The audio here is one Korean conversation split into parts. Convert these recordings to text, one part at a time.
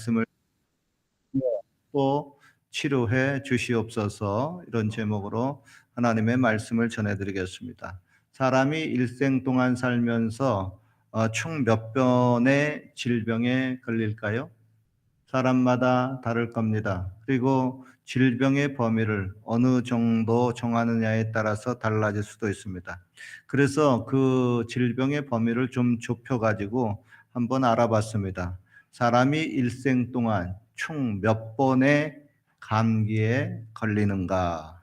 말씀을 또 치료해 주시옵소서. 이런 제목으로 하나님의 말씀을 전해드리겠습니다. 사람이 일생 동안 살면서 총 몇 번의 질병에 걸릴까요? 사람마다 다를 겁니다. 그리고 질병의 범위를 어느 정도 정하느냐에 따라서 달라질 수도 있습니다. 그래서 그 질병의 범위를 좀 좁혀가지고 한번 알아봤습니다. 사람이 일생 동안 총 몇 번의 감기에 걸리는가?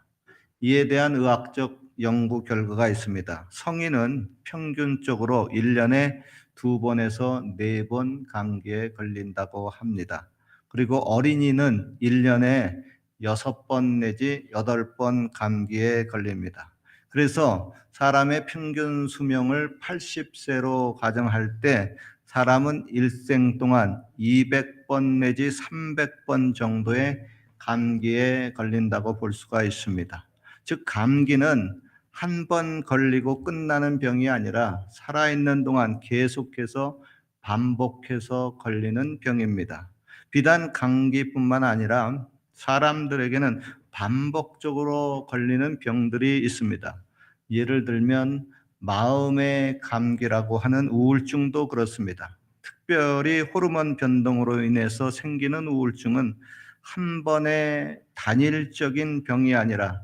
이에 대한 의학적 연구 결과가 있습니다. 성인은 평균적으로 1년에 2번에서 4번 감기에 걸린다고 합니다. 그리고 어린이는 1년에 6번 내지 8번 감기에 걸립니다. 그래서 사람의 평균 수명을 80세로 가정할 때 사람은 일생 동안 200번 내지 300번 정도의 감기에 걸린다고 볼 수가 있습니다. 즉 감기는 한 번 걸리고 끝나는 병이 아니라 살아있는 동안 계속해서 반복해서 걸리는 병입니다. 비단 감기뿐만 아니라 사람들에게는 반복적으로 걸리는 병들이 있습니다. 예를 들면 마음의 감기라고 하는 우울증도 그렇습니다. 특별히 호르몬 변동으로 인해서 생기는 우울증은 한 번의 단일적인 병이 아니라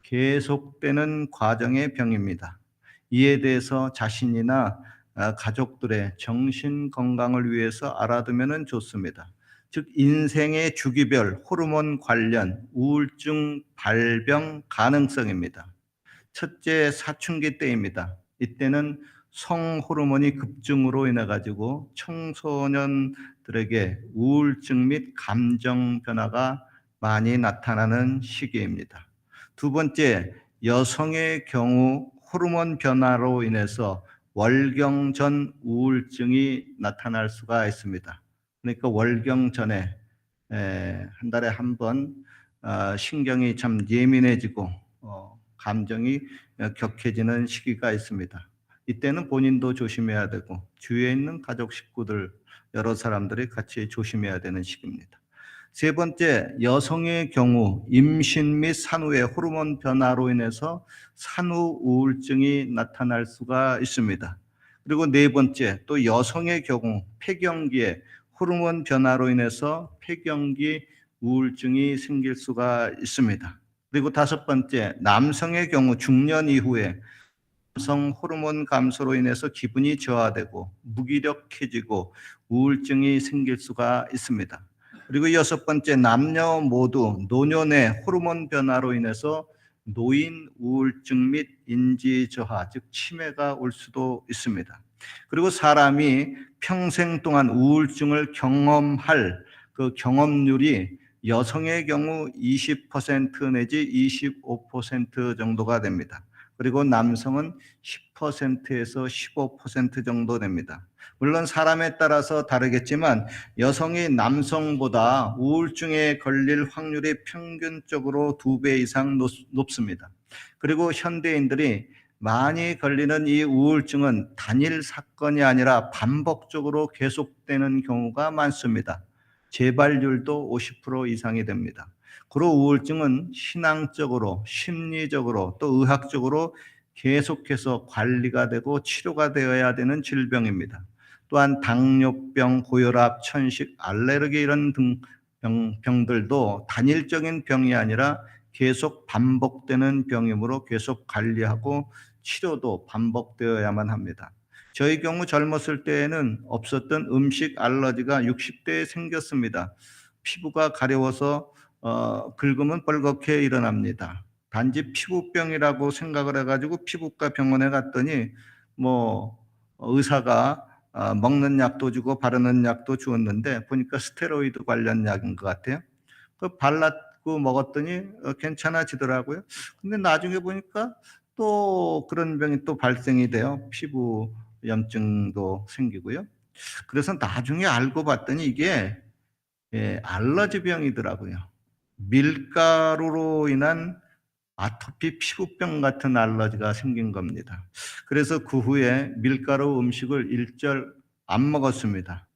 계속되는 과정의 병입니다. 이에 대해서 자신이나 가족들의 정신 건강을 위해서 알아두면 좋습니다. 즉 인생의 주기별 호르몬 관련 우울증 발병 가능성입니다. 첫째, 사춘기 때입니다. 이때는 성호르몬이 급증으로 인해 가지고 청소년들에게 우울증 및 감정 변화가 많이 나타나는 시기입니다. 두 번째, 여성의 경우 호르몬 변화로 인해서 월경 전 우울증이 나타날 수가 있습니다. 그러니까 월경 전에 한 달에 한 번 신경이 참 예민해지고 감정이 격해지는 시기가 있습니다. 이때는 본인도 조심해야 되고 주위에 있는 가족 식구들 여러 사람들이 같이 조심해야 되는 시기입니다. 세 번째, 여성의 경우 임신 및 산후의 호르몬 변화로 인해서 산후 우울증이 나타날 수가 있습니다. 그리고 네 번째, 또 여성의 경우 폐경기에 호르몬 변화로 인해서 폐경기 우울증이 생길 수가 있습니다. 그리고 다섯 번째, 남성의 경우 중년 이후에 남성 호르몬 감소로 인해서 기분이 저하되고 무기력해지고 우울증이 생길 수가 있습니다. 그리고 여섯 번째, 남녀 모두 노년의 호르몬 변화로 인해서 노인 우울증 및 인지 저하, 즉 치매가 올 수도 있습니다. 그리고 사람이 평생 동안 우울증을 경험할 그 경험률이 여성의 경우 20% 내지 25% 정도가 됩니다. 그리고 남성은 10%에서 15% 정도 됩니다. 물론 사람에 따라서 다르겠지만 여성이 남성보다 우울증에 걸릴 확률이 평균적으로 2배 이상 높습니다. 그리고 현대인들이 많이 걸리는 이 우울증은 단일 사건이 아니라 반복적으로 계속되는 경우가 많습니다. 재발률도 50% 이상이 됩니다. 그리고 우울증은 신앙적으로, 심리적으로 또 의학적으로 계속해서 관리가 되고 치료가 되어야 되는 질병입니다. 또한 당뇨병, 고혈압, 천식, 알레르기 이런 등 병들도 단일적인 병이 아니라 계속 반복되는 병이므로 계속 관리하고 치료도 반복되어야만 합니다. 저희 경우 젊었을 때에는 없었던 음식 알러지가 60대에 생겼습니다. 피부가 가려워서 긁으면 빨갛게 일어납니다. 단지 피부병이라고 생각을 해가지고 피부과 병원에 갔더니 의사가 먹는 약도 주고 바르는 약도 주었는데 보니까 스테로이드 관련 약인 것 같아요. 그 발랐고 먹었더니 괜찮아지더라고요. 근데 나중에 보니까 또 그런 병이 또 발생이 돼요. 피부 염증도 생기고요. 그래서 나중에 알고 봤더니 이게 알러지 병이더라고요. 밀가루로 인한 아토피 피부병 같은 알러지가 생긴 겁니다. 그래서 그 후에 밀가루 음식을 일절 안 먹었습니다.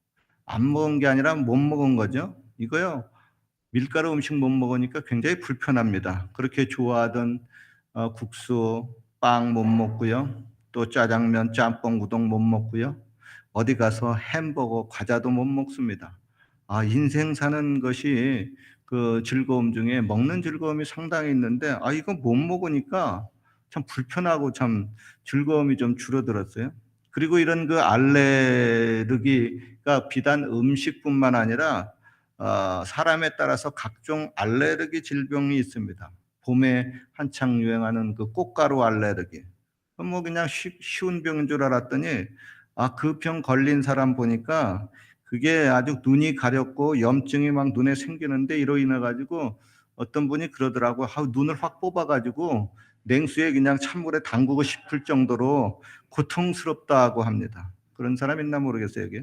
안 먹은 게 아니라 못 먹은 거죠. 이거요. 밀가루 음식 못 먹으니까 굉장히 불편합니다. 그렇게 좋아하던 국수, 빵 못 먹고요. 또 짜장면, 짬뽕, 우동 못 먹고요. 어디 가서 햄버거, 과자도 못 먹습니다. 아, 인생 사는 것이 그 즐거움 중에 먹는 즐거움이 상당히 있는데, 아, 이거 못 먹으니까 참 불편하고 참 즐거움이 좀 줄어들었어요. 그리고 이런 그 알레르기가 비단 음식뿐만 아니라 사람에 따라서 각종 알레르기 질병이 있습니다. 봄에 한창 유행하는 그 꽃가루 알레르기. 뭐 그냥 쉬운 병인 줄 알았더니 그 병 걸린 사람 보니까 그게 아주 눈이 가렵고 염증이 막 눈에 생기는데 이로 인해 가지고 어떤 분이 그러더라고. 눈을 확 뽑아 가지고 냉수에 그냥 찬물에 담그고 싶을 정도로 고통스럽다고 합니다. 그런 사람 있나 모르겠어요, 여기.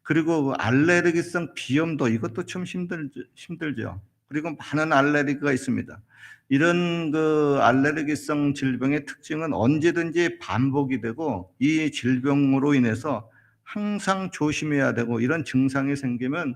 그리고 그 알레르기성 비염도 이것도 좀 힘들죠. 그리고 많은 알레르기가 있습니다. 이런 그 알레르기성 질병의 특징은 언제든지 반복이 되고 이 질병으로 인해서 항상 조심해야 되고 이런 증상이 생기면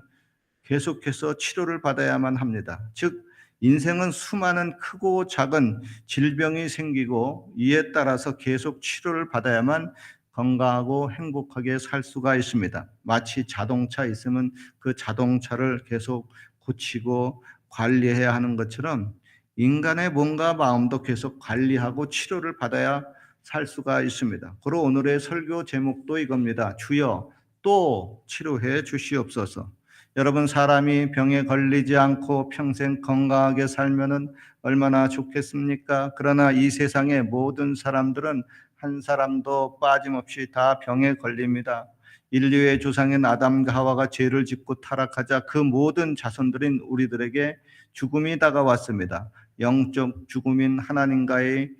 계속해서 치료를 받아야만 합니다. 즉, 인생은 수많은 크고 작은 질병이 생기고 이에 따라서 계속 치료를 받아야만 건강하고 행복하게 살 수가 있습니다. 마치 자동차 있으면 그 자동차를 계속 고치고 관리해야 하는 것처럼 인간의 몸과 마음도 계속 관리하고 치료를 받아야 살 수가 있습니다. 그리고 오늘의 설교 제목도 이겁니다. 주여 또 치료해 주시옵소서. 여러분, 사람이 병에 걸리지 않고 평생 건강하게 살면은 얼마나 좋겠습니까? 그러나 이 세상의 모든 사람들은 한 사람도 빠짐없이 다 병에 걸립니다. 인류의 조상인 아담과 하와가 죄를 짓고 타락하자 그 모든 자손들인 우리들에게 죽음이 다가왔습니다. 영적 죽음인 하나님과의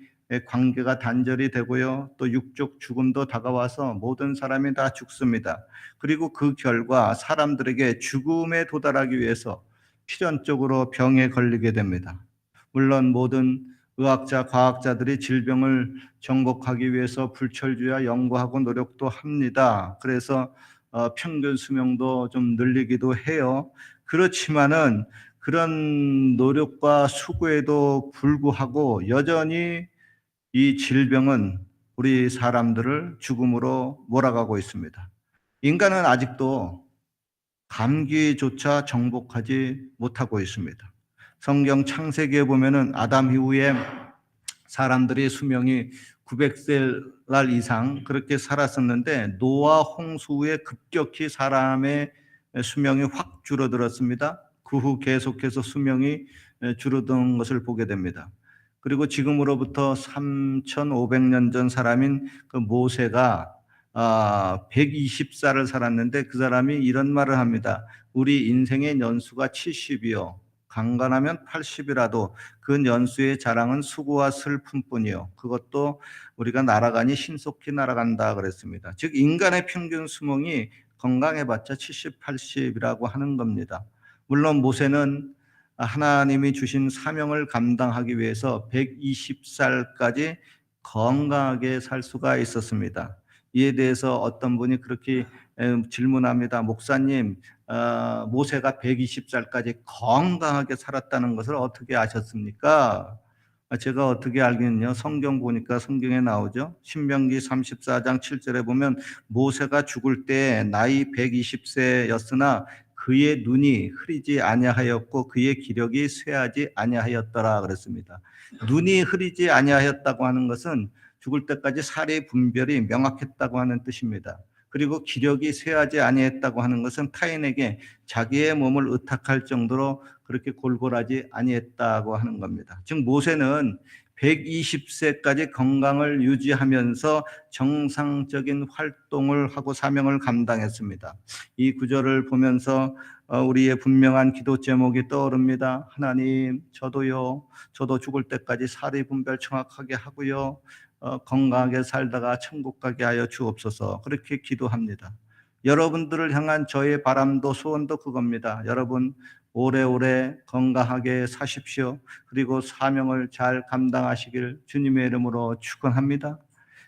관계가 단절이 되고요. 또 육적 죽음도 다가와서 모든 사람이 다 죽습니다. 그리고 그 결과 사람들에게 죽음에 도달하기 위해서 필연적으로 병에 걸리게 됩니다. 물론 모든 의학자, 과학자들이 질병을 정복하기 위해서 불철주야 연구하고 노력도 합니다. 그래서 평균 수명도 좀 늘리기도 해요. 그렇지만은 그런 노력과 수고에도 불구하고 여전히 이 질병은 우리 사람들을 죽음으로 몰아가고 있습니다. 인간은 아직도 감기조차 정복하지 못하고 있습니다. 성경 창세기에 보면은 아담 이후에 사람들의 수명이 900살 이상 그렇게 살았었는데 노아 홍수 후에 급격히 사람의 수명이 확 줄어들었습니다. 그 후 계속해서 수명이 줄어든 것을 보게 됩니다. 그리고 지금으로부터 3,500년 전 사람인 그 모세가 120살을 살았는데 그 사람이 이런 말을 합니다. 우리 인생의 연수가 70이요. 강간하면 80이라도 그 연수의 자랑은 수고와 슬픔뿐이요. 그것도 우리가 날아가니 신속히 날아간다 그랬습니다. 즉 인간의 평균 수명이 건강해봤자 70, 80이라고 하는 겁니다. 물론 모세는 하나님이 주신 사명을 감당하기 위해서 120살까지 건강하게 살 수가 있었습니다. 이에 대해서 어떤 분이 그렇게 질문합니다. 목사님, 모세가 120살까지 건강하게 살았다는 것을 어떻게 아셨습니까? 제가 어떻게 알겠냐? 성경 보니까 성경에 나오죠. 신명기 34장 7절에 보면 모세가 죽을 때 나이 120세였으나 그의 눈이 흐리지 아니하였고 그의 기력이 쇠하지 아니하였더라 그랬습니다. 눈이 흐리지 아니하였다고 하는 것은 죽을 때까지 사리 분별이 명확했다고 하는 뜻입니다. 그리고 기력이 쇠하지 아니했다고 하는 것은 타인에게 자기의 몸을 의탁할 정도로 그렇게 골골하지 아니했다고 하는 겁니다. 즉 모세는 120세까지 건강을 유지하면서 정상적인 활동을 하고 사명을 감당했습니다. 이 구절을 보면서 우리의 분명한 기도 제목이 떠오릅니다. 하나님, 저도 죽을 때까지 사리 분별 정확하게 하고요. 건강하게 살다가 천국 가게 하여 주옵소서. 그렇게 기도합니다. 여러분들을 향한 저의 바람도 소원도 그겁니다. 여러분 오래오래 건강하게 사십시오. 그리고 사명을 잘 감당하시길 주님의 이름으로 축원합니다.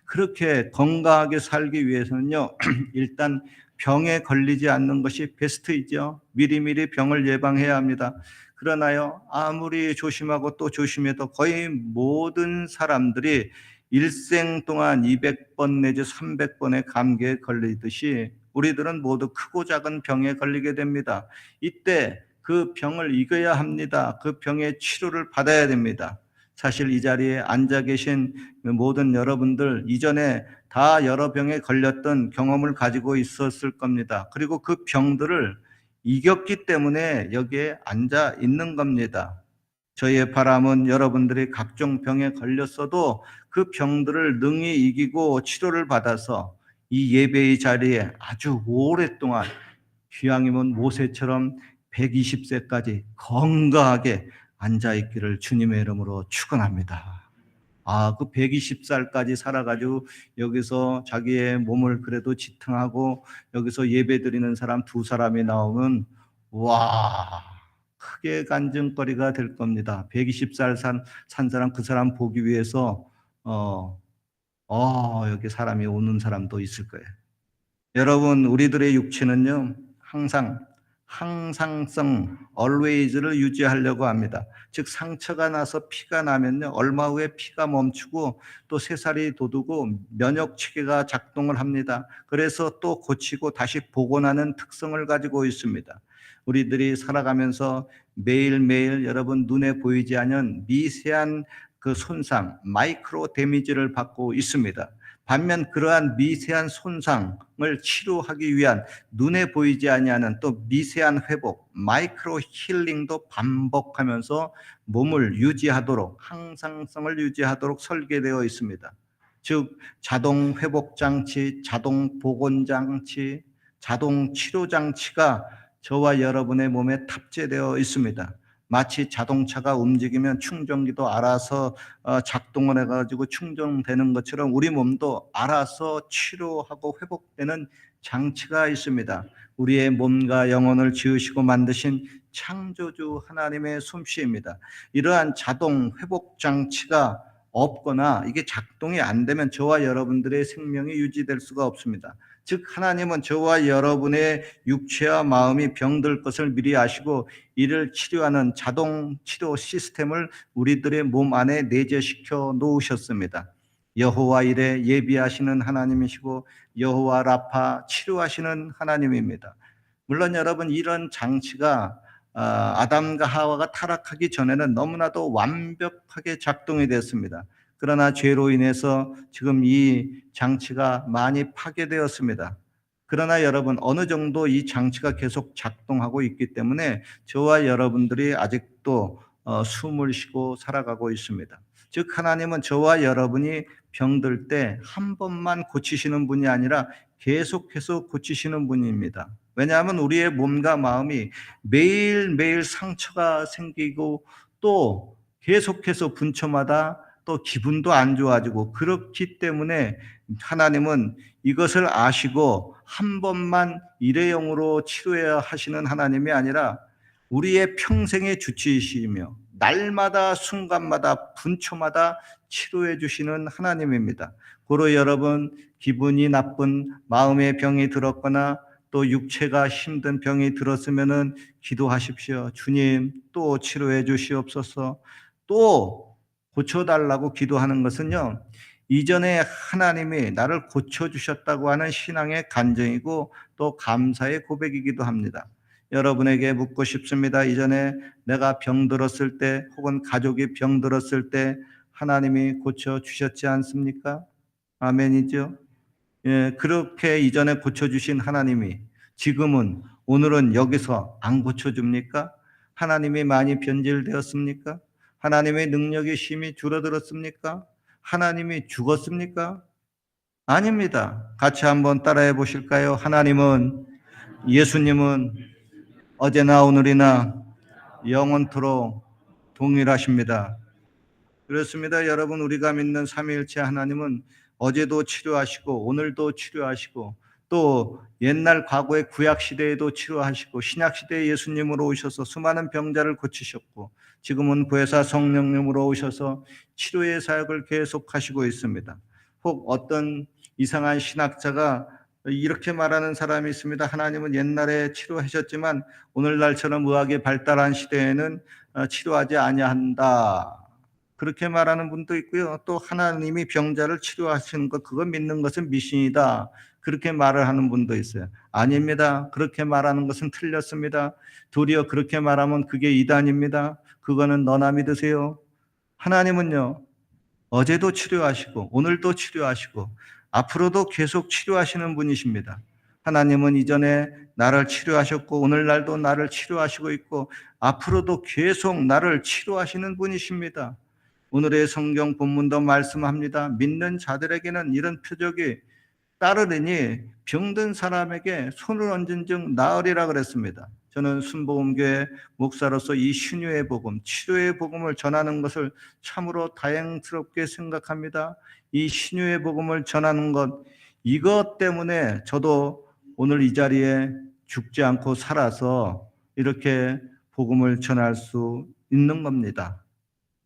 그렇게 건강하게 살기 위해서는요. 일단 병에 걸리지 않는 것이 베스트이죠. 미리미리 병을 예방해야 합니다. 그러나요, 아무리 조심하고 또 조심해도 거의 모든 사람들이 일생 동안 200번 내지 300번의 감기에 걸리듯이 우리들은 모두 크고 작은 병에 걸리게 됩니다. 이때 그 병을 이겨야 합니다. 그 병의 치료를 받아야 됩니다. 사실 이 자리에 앉아 계신 모든 여러분들 이전에 다 여러 병에 걸렸던 경험을 가지고 있었을 겁니다. 그리고 그 병들을 이겼기 때문에 여기에 앉아 있는 겁니다. 저희의 바람은 여러분들이 각종 병에 걸렸어도 그 병들을 능히 이기고 치료를 받아서 이 예배의 자리에 아주 오랫동안 휴양임은 모세처럼 120세까지 건강하게 앉아 있기를 주님의 이름으로 축원합니다. 그 120살까지 살아가지고 여기서 자기의 몸을 그래도 지탱하고 여기서 예배 드리는 사람 두 사람이 나오면 와, 크게 간증거리가 될 겁니다. 120살 산 사람 그 사람 보기 위해서 여기 사람이 오는 사람도 있을 거예요. 여러분, 우리들의 육체는요, 항상성, always를 유지하려고 합니다. 즉, 상처가 나서 피가 나면요, 얼마 후에 피가 멈추고 또 새살이 돋우고 면역 체계가 작동을 합니다. 그래서 또 고치고 다시 복원하는 특성을 가지고 있습니다. 우리들이 살아가면서 매일매일 여러분 눈에 보이지 않는 미세한 그 손상, 마이크로 데미지를 받고 있습니다. 반면 그러한 미세한 손상을 치료하기 위한 눈에 보이지 아니하는 또 미세한 회복, 마이크로 힐링도 반복하면서 몸을 유지하도록, 항상성을 유지하도록 설계되어 있습니다. 즉 자동 회복 장치, 자동 복원 장치, 자동 치료 장치가 저와 여러분의 몸에 탑재되어 있습니다. 마치 자동차가 움직이면 충전기도 알아서 작동을 해가지고 충전되는 것처럼 우리 몸도 알아서 치료하고 회복되는 장치가 있습니다. 우리의 몸과 영혼을 지으시고 만드신 창조주 하나님의 솜씨입니다. 이러한 자동 회복 장치가 없거나 이게 작동이 안 되면 저와 여러분들의 생명이 유지될 수가 없습니다. 즉 하나님은 저와 여러분의 육체와 마음이 병들 것을 미리 아시고 이를 치료하는 자동 치료 시스템을 우리들의 몸 안에 내재시켜 놓으셨습니다. 여호와 이레 예비하시는 하나님이시고 여호와 라파 치료하시는 하나님입니다. 물론 여러분 이런 장치가 아담과 하와가 타락하기 전에는 너무나도 완벽하게 작동이 됐습니다. 그러나 죄로 인해서 지금 이 장치가 많이 파괴되었습니다. 그러나 여러분 어느 정도 이 장치가 계속 작동하고 있기 때문에 저와 여러분들이 아직도 숨을 쉬고 살아가고 있습니다. 즉 하나님은 저와 여러분이 병들 때 한 번만 고치시는 분이 아니라 계속해서 고치시는 분입니다. 왜냐하면 우리의 몸과 마음이 매일매일 상처가 생기고 또 계속해서 분초마다 또 기분도 안 좋아지고 그렇기 때문에 하나님은 이것을 아시고 한 번만 일회용으로 치료해야 하시는 하나님이 아니라 우리의 평생의 주치이시며 날마다 순간마다 분초마다 치료해 주시는 하나님입니다. 고로 여러분 기분이 나쁜 마음의 병이 들었거나 또 육체가 힘든 병이 들었으면은 기도하십시오. 주님 또 치료해 주시옵소서. 또 고쳐달라고 기도하는 것은요, 이전에 하나님이 나를 고쳐주셨다고 하는 신앙의 간증이고 또 감사의 고백이기도 합니다. 여러분에게 묻고 싶습니다. 이전에 내가 병들었을 때 혹은 가족이 병들었을 때 하나님이 고쳐주셨지 않습니까? 아멘이죠? 예, 그렇게 이전에 고쳐주신 하나님이 지금은 오늘은 여기서 안 고쳐줍니까? 하나님이 많이 변질되었습니까? 하나님의 능력의 힘이 줄어들었습니까? 하나님이 죽었습니까? 아닙니다. 같이 한번 따라해 보실까요? 하나님은, 예수님은 어제나 오늘이나 영원토록 동일하십니다. 그렇습니다. 여러분, 우리가 믿는 삼위일체 하나님은 어제도 치료하시고 오늘도 치료하시고 또 옛날 과거의 구약 시대에도 치료하시고 신약 시대에 예수님으로 오셔서 수많은 병자를 고치셨고 지금은 보혜사 성령님으로 오셔서 치료의 사역을 계속하시고 있습니다. 혹 어떤 이상한 신학자가 이렇게 말하는 사람이 있습니다. 하나님은 옛날에 치료하셨지만 오늘날처럼 의학이 발달한 시대에는 치료하지 아니한다. 그렇게 말하는 분도 있고요. 또 하나님이 병자를 치료하시는 것, 그거 믿는 것은 미신이다. 그렇게 말을 하는 분도 있어요. 아닙니다. 그렇게 말하는 것은 틀렸습니다. 도리어 그렇게 말하면 그게 이단입니다. 그거는 너나 믿으세요. 하나님은요, 어제도 치료하시고 오늘도 치료하시고 앞으로도 계속 치료하시는 분이십니다. 하나님은 이전에 나를 치료하셨고 오늘날도 나를 치료하시고 있고 앞으로도 계속 나를 치료하시는 분이십니다. 오늘의 성경 본문도 말씀합니다. 믿는 자들에게는 이런 표적이 따르리니 병든 사람에게 손을 얹은 즉 나으리라 그랬습니다. 저는 순복음교회 목사로서 이 신유의 복음, 치료의 복음을 전하는 것을 참으로 다행스럽게 생각합니다. 이 신유의 복음을 전하는 것, 이것 때문에 저도 오늘 이 자리에 죽지 않고 살아서 이렇게 복음을 전할 수 있는 겁니다.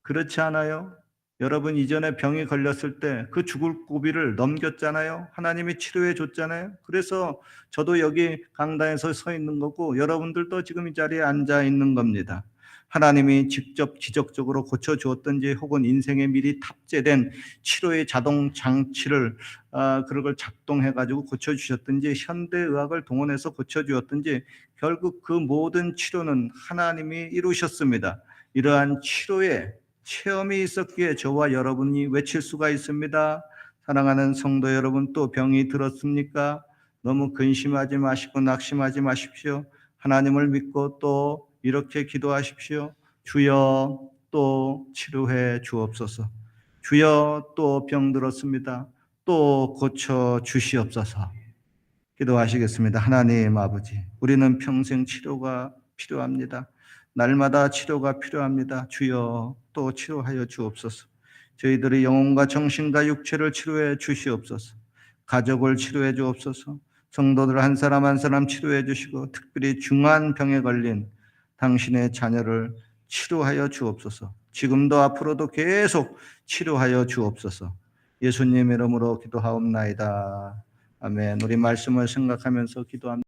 그렇지 않아요? 여러분 이전에 병이 걸렸을 때 그 죽을 고비를 넘겼잖아요. 하나님이 치료해 줬잖아요. 그래서 저도 여기 강단에서 서 있는 거고 여러분들도 지금 이 자리에 앉아 있는 겁니다. 하나님이 직접 기적적으로 고쳐 주었든지 혹은 인생에 미리 탑재된 치료의 자동 장치를 그런 걸 작동해 가지고 고쳐 주셨든지 현대 의학을 동원해서 고쳐 주었든지 결국 그 모든 치료는 하나님이 이루셨습니다. 이러한 치료의 체험이 있었기에 저와 여러분이 외칠 수가 있습니다. 사랑하는 성도 여러분, 또 병이 들었습니까? 너무 근심하지 마시고 낙심하지 마십시오. 하나님을 믿고 또 이렇게 기도하십시오. 주여 또 치료해 주옵소서. 주여 또 병 들었습니다. 또 고쳐 주시옵소서. 기도하시겠습니다. 하나님 아버지, 우리는 평생 치료가 필요합니다. 날마다 치료가 필요합니다. 주여 또 치료하여 주옵소서. 저희들의 영혼과 정신과 육체를 치료해 주시옵소서. 가족을 치료해 주옵소서. 성도들 한 사람 한 사람 치료해 주시고 특별히 중한 병에 걸린 당신의 자녀를 치료하여 주옵소서. 지금도 앞으로도 계속 치료하여 주옵소서. 예수님 이름으로 기도하옵나이다. 아멘. 우리 말씀을 생각하면서 기도합니다.